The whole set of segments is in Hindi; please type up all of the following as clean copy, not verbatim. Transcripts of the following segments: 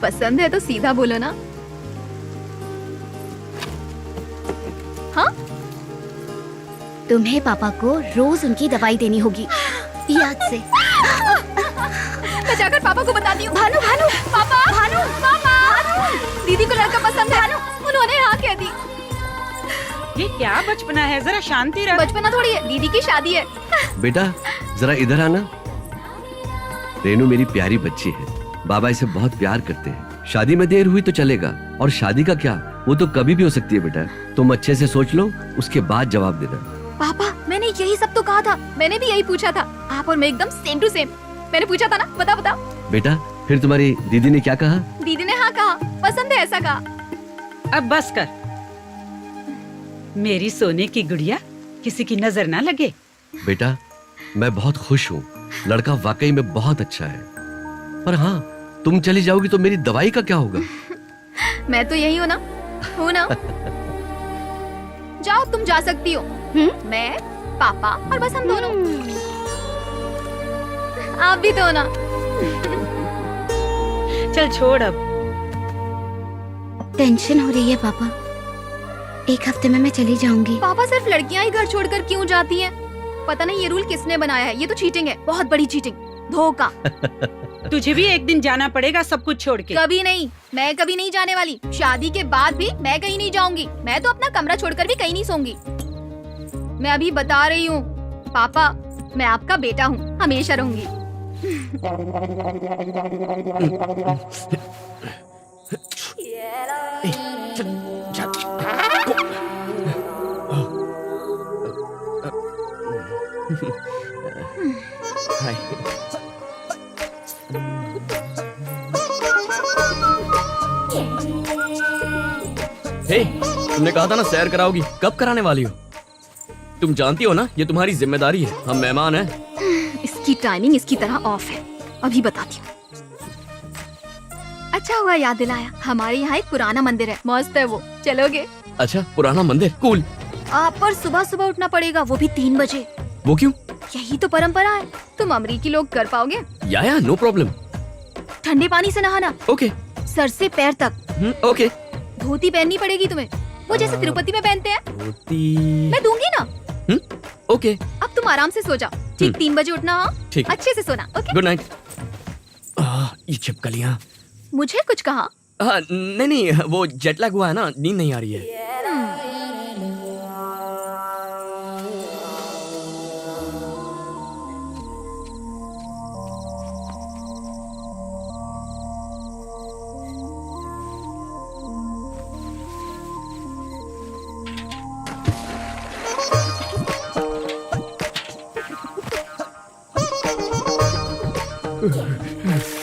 पसंद है तो सीधा बोलो ना। हाँ? तुम्हें पापा को रोज उनकी दवाई देनी होगी, याद से। मैं जाकर पापा को बताती हूँ। भानु, भानु, पापा, भानु, पापा, दीदी को लड़का पसंद है। उन्होंने हाँ कह दी। ये क्या बचपना है, जरा शांति रख। बचपना थोड़ी है, दीदी की शादी है। बेटा जरा इधर आना। रेनू मेरी प्यारी बच्ची है, बाबा इसे बहुत प्यार करते हैं। शादी में देर हुई तो चलेगा, और शादी का क्या, वो तो कभी भी हो सकती है बेटा। तुम अच्छे से सोच लो, उसके बाद जवाब देना। पापा मैंने यही सब तो कहा था, मैंने भी यही पूछा था। आप और मैं एकदम सेम टू सेम। मैंने पूछा था ना, बताओ। बेटा फिर तुम्हारी दीदी ने क्या कहा? दीदी ने हाँ कहा, पसंद है ऐसा कहा। अब बस कर, मेरी सोने की गुड़िया, किसी की नजर ना लगे। बेटा मैं बहुत खुश हूँ, लड़का वाकई में बहुत अच्छा है। पर हाँ, तुम चली जाओगी तो मेरी दवाई का क्या होगा? मैं तो यही हूँ ना, जाओ तुम जा सकती हो। मैं, पापा और बस हम दोनों। आप भी तो हो ना। चल छोड़ अब। टेंशन हो रही है पापा, 1 हफ्ते में मैं चली जाऊंगी। पापा सिर्फ लड़कियां ही घर छोड़कर क्यों जाती हैं? पता नहीं ये रूल किसने बनाया है, ये तो चीटिंग है, बहुत बड़ी चीटिंग, धोखा। तुझे भी एक दिन जाना पड़ेगा सब कुछ छोड़ के। कभी नहीं, मैं कभी नहीं जाने वाली। शादी के बाद भी मैं कहीं नहीं जाऊंगी। मैं तो अपना कमरा छोड़कर भी कहीं नहीं सोऊंगी। मैं अभी बता रही हूँ पापा, मैं आपका बेटा हूँ, हमेशा रहूंगी। हे, तुमने कहा था ना सैर कराओगी, कब कराने वाली हो? तुम जानती हो ना ये तुम्हारी जिम्मेदारी है, हम मेहमान हैं। इसकी टाइमिंग इसकी तरह ऑफ है, अभी बताती हूँ। अच्छा हुआ याद दिलाया, हमारे यहाँ एक पुराना मंदिर है, मस्त है वो, चलोगे? अच्छा पुराना मंदिर, कूल। पर सुबह सुबह उठना पड़ेगा, वो भी 3 बजे। वो क्यों? यही तो परंपरा है। तुम अमरीकी लोग कर पाओगे? या नो प्रॉब्लम। ठंडे पानी से नहाना, ओके। सर से पैर तक। ओके। धोती पहननी पड़ेगी तुम्हें, वो जैसे तिरुपति में पहनते हैं। धोती मैं दूंगी ना। ओके। अब तुम आराम से सो जाओ, ठीक 3 बजे उठना। हाँ ठीक। अच्छे से सोना। Okay, good night. ये छिपकलियाँ। मुझे कुछ कहा? नहीं, वो जेट लैग हुआ है ना, नींद नहीं आ रही है।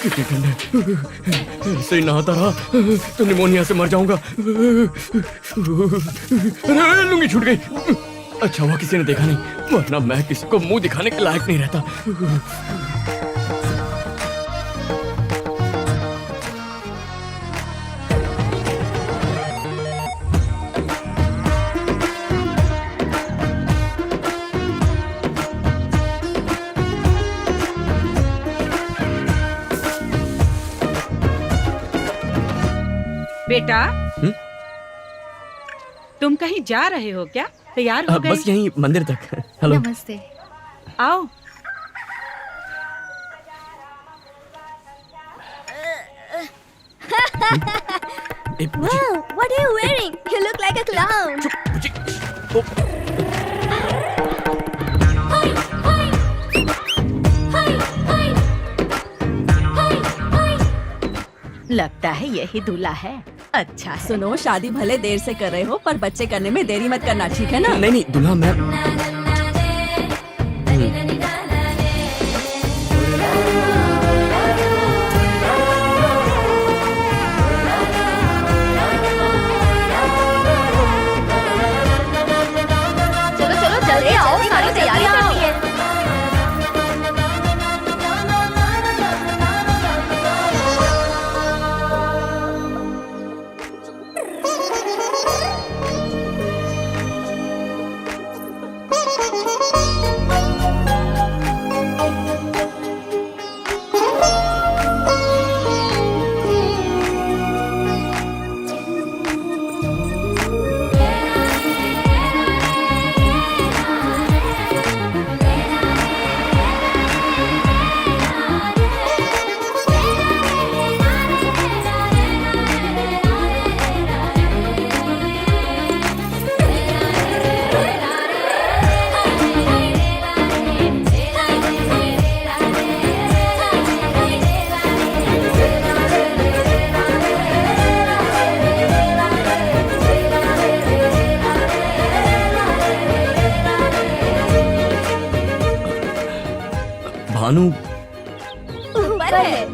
कितनी ठंड, ऐसे ही नहाता रहा तो निमोनिया से मर जाऊंगा। अरे लुंगी छूट गई। अच्छा हुआ किसी ने देखा नहीं, वरना मैं किसी को मुंह दिखाने के लायक नहीं रहता। बेटा, तुम कहीं जा रहे हो क्या? तैयार हो गए? बस यहीं मंदिर तक। हेलो। नमस्ते। आओ। Wow, what are you wearing? You look like a clown. लगता है यही दूल्हा है। अच्छा सुनो, शादी भले देर से कर रहे हो पर बच्चे करने में देरी मत करना, ठीक है ना? नहीं दूल्हा मैं। चलो जल्दी आओ, सारी तैयारी करनी है। भानु ऊपर है।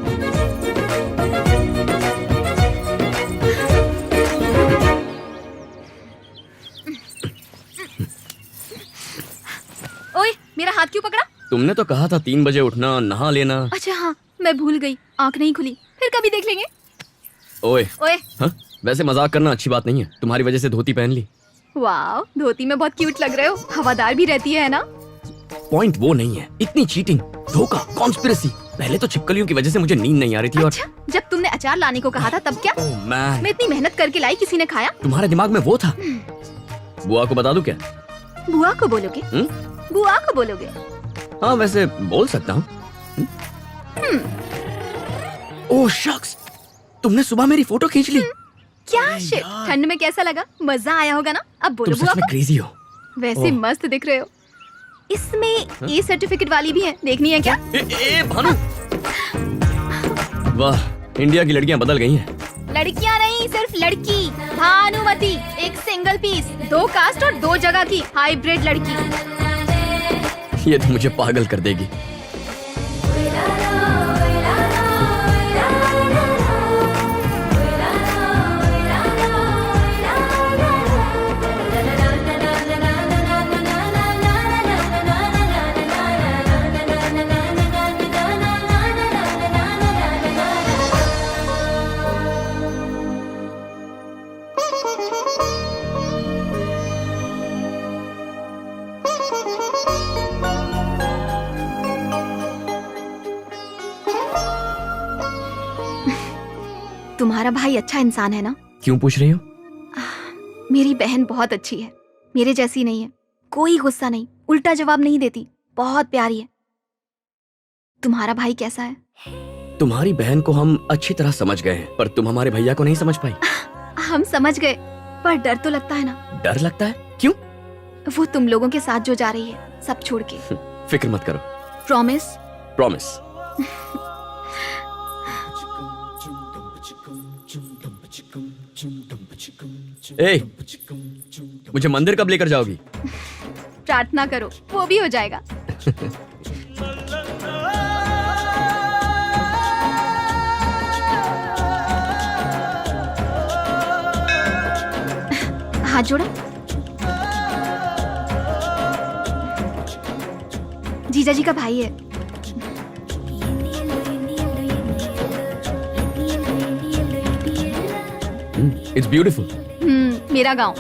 ओए, मेरा हाथ क्यों पकड़ा? तुमने तो कहा था 3 बजे उठना, नहा लेना। अच्छा हाँ, मैं भूल गई, आंख नहीं खुली। फिर कभी देख लेंगे। ओए ओए, हाँ, वैसे मजाक करना अच्छी बात नहीं है। तुम्हारी वजह से धोती पहन ली। वाह, धोती में बहुत क्यूट लग रहे हो। हवादार भी रहती है ना? पॉइंट वो नहीं है, इतनी चीटिंग, धोखा, कॉन्स्पिरेसी। पहले तो छिपकलियों की वजह से मुझे नींद नहीं आ रही थी। और अच्छा, जब तुमने अचार लाने को कहा था तब क्या? ओह मैन, मैं इतनी मेहनत करके लाई, किसी ने खाया? तुम्हारे दिमाग में वो था। बुआ को बता दूं क्या? बुआ को बोलोगे? बुआ को बोलोगे? हाँ वैसे बोल सकता हूँ। ओह शख्स, तुमने सुबह मेरी फोटो खींच ली। क्या शिट, ठंड में कैसा लगा? मजा आया होगा ना? अब बोलो तुम बुआ सच में को। क्रेजी हो। वैसे ओह। मस्त दिख रहे हो। इसमें ए सर्टिफिकेट वाली भी है, देखनी है क्या? ए भानु, वाह, इंडिया की लड़कियां बदल गई हैं। लड़कियां नहीं, सिर्फ लड़की। भानुमति, एक सिंगल पीस, 2 कास्ट और 2 जगह की हाइब्रिड लड़की। ये तो मुझे पागल कर देगी। तुम्हारा भाई अच्छा इंसान है ना? क्यों पूछ रही हो? मेरी बहन बहुत अच्छी है, मेरे जैसी नहीं है। कोई गुस्सा नहीं, उल्टा जवाब नहीं देती, बहुत प्यारी है। तुम्हारा भाई कैसा है? तुम्हारी बहन को हम अच्छी तरह समझ गए हैं, पर तुम हमारे भैया को नहीं समझ पाई। हम समझ गए, पर डर तो लगता है ना? डर लगता है? क्यों? वो तुम लोगों के साथ जो जा रही है, सब छोड़ के। फिक्र मत करो। प्रॉमिस? प्रॉमिस। ए, मुझे मंदिर कब लेकर जाओगी? प्रार्थना करो, वो भी हो जाएगा। हाथ जोड़ो। जीजा जी का भाई है। It's beautiful. मेरा गांव।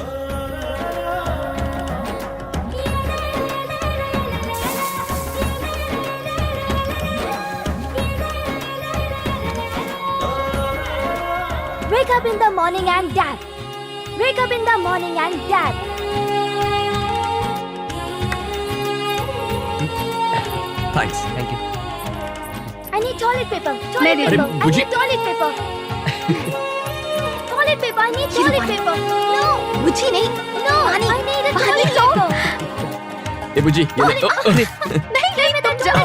Wake up in the morning and dad. Wake up in the morning and dad. Thanks. Thank you. I need toilet paper. मैं Toilet दे paper. दूँ। I मुझे- need toilet paper. Toilet paper. I need toilet paper. No. बुझी नहीं। No. I need a पानी toilet लो। paper. ए बुजी, ये ले। अरे, नहीं नहीं, तुम जाओ।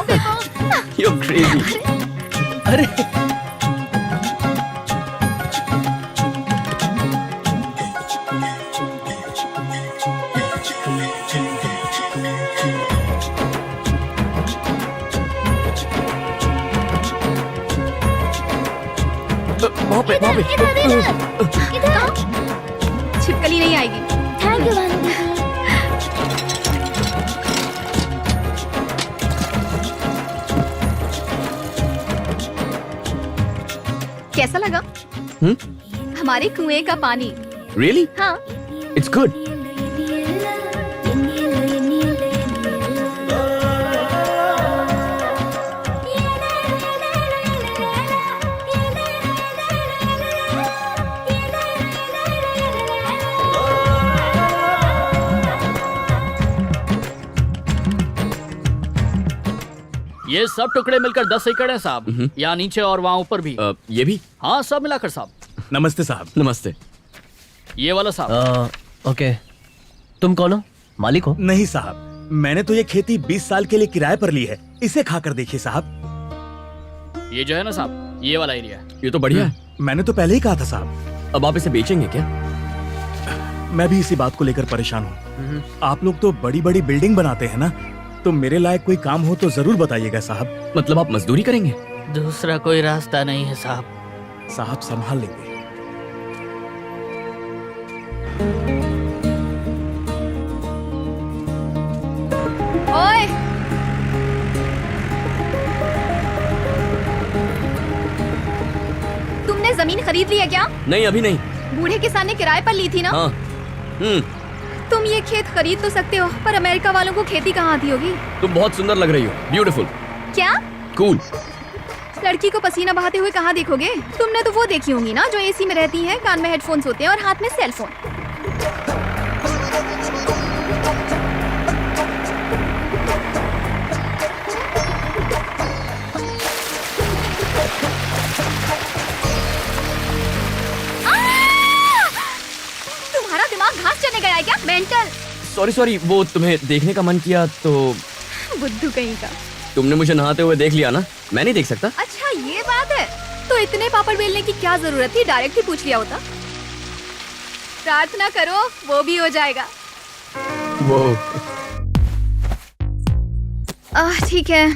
you're crazy। अरे, वहाँ पे। इधर. छिपकली नहीं आएगी। Thank you, Banu दीदी. कैसा लगा? हमारे कुएं का पानी। Really? हाँ, It's good. ये सब टुकड़े मिलकर 10 एकड़ है साहब। यहाँ नीचे और वहाँ ऊपर भी। ये भी? हाँ, सब मिलाकर साहब। नमस्ते साहब। नमस्ते। ये वाला साहब। ओके, तुम कौन हो? मालिक हो? नहीं साहब, मैंने तो ये खेती 20 साल के लिए किराए पर ली है। इसे खाकर देखिए साहब। ये जो है ना साहब, ये वाला एरिया। ये तो बढ़िया है। मैंने तो पहले ही कहा था साहब। अब आप इसे बेचेंगे क्या? मैं भी इसी बात को लेकर परेशान हूँ। आप लोग तो बड़ी बड़ी बिल्डिंग बनाते हैं ना, तो तो मेरे लायक कोई काम हो तो जरूर बताइएगा साहब। मतलब आप मजदूरी करेंगे? दूसरा कोई रास्ता नहीं है साहब। साहब संभाल लेंगे। ओए, तुमने जमीन खरीद ली है क्या? नहीं, अभी नहीं। बूढ़े किसान ने किराए पर ली थी ना? हाँ। तुम ये खेत खरीद तो सकते हो, पर अमेरिका वालों को खेती कहाँ आती होगी? तुम बहुत सुंदर लग रही हो। ब्यूटीफुल। क्या? कूल। लड़की को पसीना बहाते हुए कहाँ देखोगे? तुमने तो वो देखी होंगी ना, जो एसी में रहती हैं, कान में हेडफोन्स होते हैं और हाथ में सेल फोन। तुम्हारा दिमाग घास चने गया है क्या? मेंटल। सॉरी, वो तुम्हें देखने का मन किया तो। बुद्धू कहीं का। तुमने मुझे नहाते हुए देख लिया ना, मैं नहीं देख सकता। अच्छा ये बात है, तो इतने पापड़ बेलने की क्या जरूरत थी? डायरेक्ट ही पूछ लिया होता। प्रार्थना करो, वो भी हो जाएगा। वो ठीक है।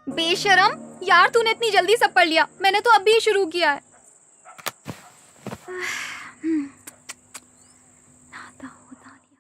बेशरम यार, तूने इतनी जल्दी सब पढ़ लिया, मैंने तो अभी शुरू किया है।